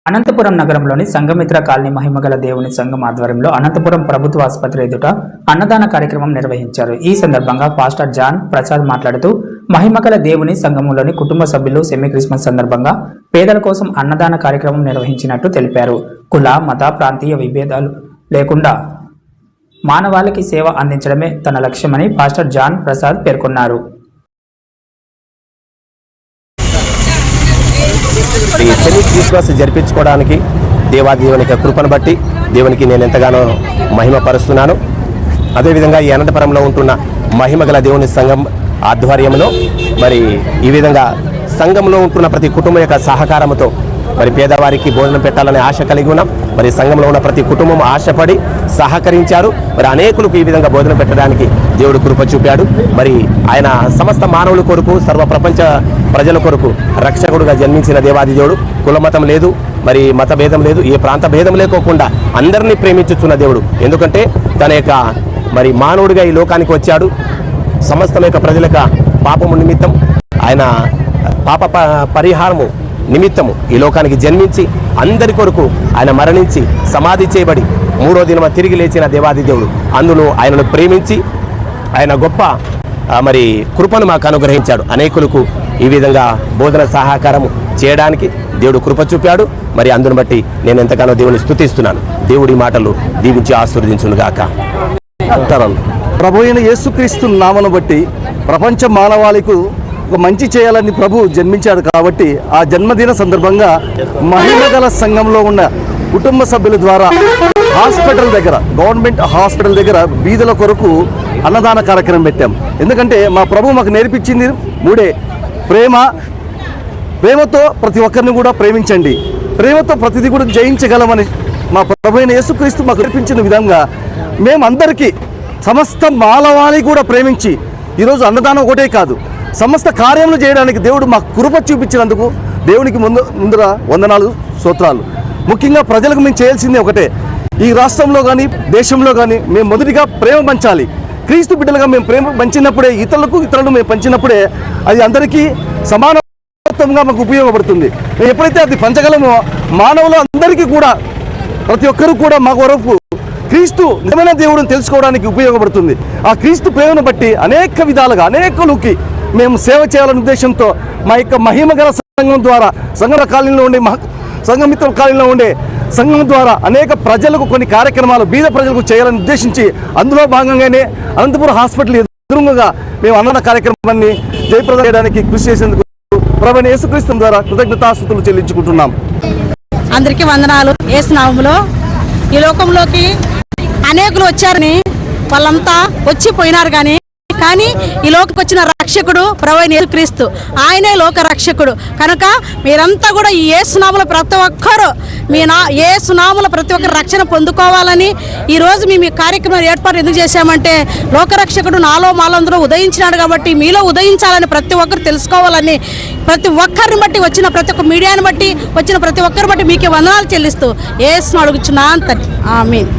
అనంతపురం నగరంలోని సంఘమిత్ర కాలనీ మహిమగల దేవుని సంఘం ఆధ్వర్యంలో అనంతపురం ప్రభుత్వ ఆసుపత్రి ఎదుట అన్నదాన కార్యక్రమం నిర్వహించారు. ఈ సందర్భంగా పాస్టర్ జాన్ ప్రసాద్ మాట్లాడుతూ మహిమగల దేవుని సంఘంలోని కుటుంబ సభ్యులు సెమీ క్రిస్మస్ సందర్భంగా పేదల కోసం అన్నదాన కార్యక్రమం నిర్వహించినట్టు తెలిపారు. కుల మత ప్రాంతీయ విభేదాలు లేకుండా మానవాళికి సేవ అందించడమే తన లక్ష్యమని పాస్టర్ జాన్ ప్రసాద్ పేర్కొన్నారు. ఈ సెమీ క్రిస్మస్ జరిపించుకోవడానికి దేవుని కృపను బట్టి దేవునికి నేను ఎంతగానో మహిమపరుస్తున్నాను. అదేవిధంగా ఈ అనంతపురంలో ఉంటున్న మహిమగల దేవుని సంఘం ఆధ్వర్యంలో మరి ఈ విధంగా సంఘంలో ఉంటున్న ప్రతి కుటుంబం యొక్క సహకారంతో మరి పేదవారికి భోజనం పెట్టాలనే ఆశ కలిగి ఉన్నాం. మరి సంఘంలో ఉన్న ప్రతి కుటుంబం ఆశపడి సహకరించారు. మరి అనేకులకు ఈ విధంగా భోజనం పెట్టడానికి దేవుడు కృప చూపాడు. మరి ఆయన సమస్త మానవుల కొరకు సర్వ ప్రపంచ ప్రజల కొరకు రక్షకుడుగా జన్మించిన దేవాది దేవుడు. కులమతం లేదు, మరి మత భేదం లేదు, ఏ ప్రాంత భేదం లేకోకుండా అందరినీ ప్రేమించుతున్న దేవుడు. ఎందుకంటే తన యొక్క మరి మానవుడిగా ఈ లోకానికి వచ్చాడు. సమస్తం యొక్క ప్రజల యొక్క పాపము నిమిత్తం ఆయన పాప పరిహారము నిమిత్తము ఈ లోకానికి జన్మించి అందరి కొరకు ఆయన మరణించి సమాధి చేయబడి మూడో దినమ తిరిగి లేచిన దేవాది దేవుడు. అందులో ఆయనను ప్రేమించి ఆయన గొప్ప మరి కృపను మాకు అనుగ్రహించాడు. అనేకులకు ఈ విధంగా బోధన సహకారము చేయడానికి దేవుడు కృప చూపాడు. మరి అందును బట్టి నేను ఎంతగానో దేవుని స్తుతిస్తున్నాను. దేవుడి మాటలు దీవించి ఆశీర్వదించునుగాక. ప్రభు అయిన యేసుక్రీస్తు నామను బట్టి ప్రపంచ మానవాళికి ఒక మంచి చేయాలని ప్రభు జన్మించాడు. కాబట్టి ఆ జన్మదిన సందర్భంగా మహిమగల సంఘంలో ఉన్న కుటుంబ సభ్యుల ద్వారా హాస్పిటల్ దగ్గర, గవర్నమెంట్ హాస్పిటల్ దగ్గర బీదల కొరకు అన్నదాన కార్యక్రమం పెట్టాం. ఎందుకంటే మా ప్రభు మాకు నేర్పించింది మూడే: ప్రేమతో ప్రతి ఒక్కరిని కూడా ప్రేమించండి, ప్రేమతో ప్రతిదీ కూడా జయించగలమని మా ప్రభు అయిన యేసుక్రీస్తు మాకు నేర్పించిన విధంగా మేమందరికీ సమస్త మానవాళిని కూడా ప్రేమించి ఈరోజు అన్నదానం ఒకటే కాదు, సమస్త కార్యములు చేయడానికి దేవుడు మాకు కృప చూపించినందుకు దేవునికి ముందర వందనాలు, స్తోత్రాలు. ముఖ్యంగా ప్రజలకు మేము చేయాల్సింది ఒకటే: ఈ రాష్ట్రంలో కానీ దేశంలో కానీ మేము మొదటిగా ప్రేమ పంచాలి. క్రీస్తు బిడ్డలుగా మేము ప్రేమ పంచినప్పుడే ఇతరులు మేము పంచినప్పుడే అది అందరికీ సమానత్వంగా మాకు ఉపయోగపడుతుంది. మేము ఎప్పుడైతే అది పంచగలమో మానవులు అందరికీ కూడా ప్రతి ఒక్కరూ కూడా మా వరకు క్రీస్తు నిజమైన దేవుడిని తెలుసుకోవడానికి ఉపయోగపడుతుంది. ఆ క్రీస్తు ప్రేమను బట్టి అనేక విధాలుగా అనేకులకి మేము సేవ చేయాలనే ఉద్దేశంతో మా యొక్క మహిమగల సంఘం ద్వారా సంఘమిత్ర కాలనీలో ఉండే సంఘం ద్వారా అనేక ప్రజలకు కొన్ని కార్యక్రమాలు బీద ప్రజలకు చేయాలని ఉద్దేశించి అందులో భాగంగానే అనంతపురం హాస్పిటల్ ఎదురుగా మేము అన్నదాన కార్యక్రమాన్ని జయప్రదం చేయడానికి కృషి చేసేందుకు ప్రభువైన యేసుక్రీస్తు ద్వారా కృతజ్ఞతాస్తుతులు చెల్లించుకుంటున్నాం. అందరికీ వందనాలు. యేసు నామములో ఈ లోకంలోకి అనేకులు వచ్చారని వాళ్ళంతా వచ్చిపోయినారు, కానీ ఈ లోకకు వచ్చిన రక్షకుడు ప్రభువైన యేసుక్రీస్తు, ఆయనే లోక రక్షకుడు. కనుక మీరంతా కూడా ఈ యేసునామములో ప్రతి ఒక్కరు యేసునామములో ప్రతి ఒక్కరు రక్షణ పొందుకోవాలని ఈరోజు మేము ఈ కార్యక్రమం ఏర్పాటు ఎందుకు చేశామంటే, లోకరక్షకుడు నాలో మాలందరూ ఉదయించినాడు కాబట్టి మీలో ఉదయించాలని ప్రతి ఒక్కరు తెలుసుకోవాలని, ప్రతి ఒక్కరిని బట్టి వచ్చిన ప్రతి ఒక్క మీడియాని బట్టి వచ్చిన ప్రతి ఒక్కరిని బట్టి మీకే వందనాలు చెల్లిస్తూ యేసును అడుగుచున్నాను. ఆమేన్.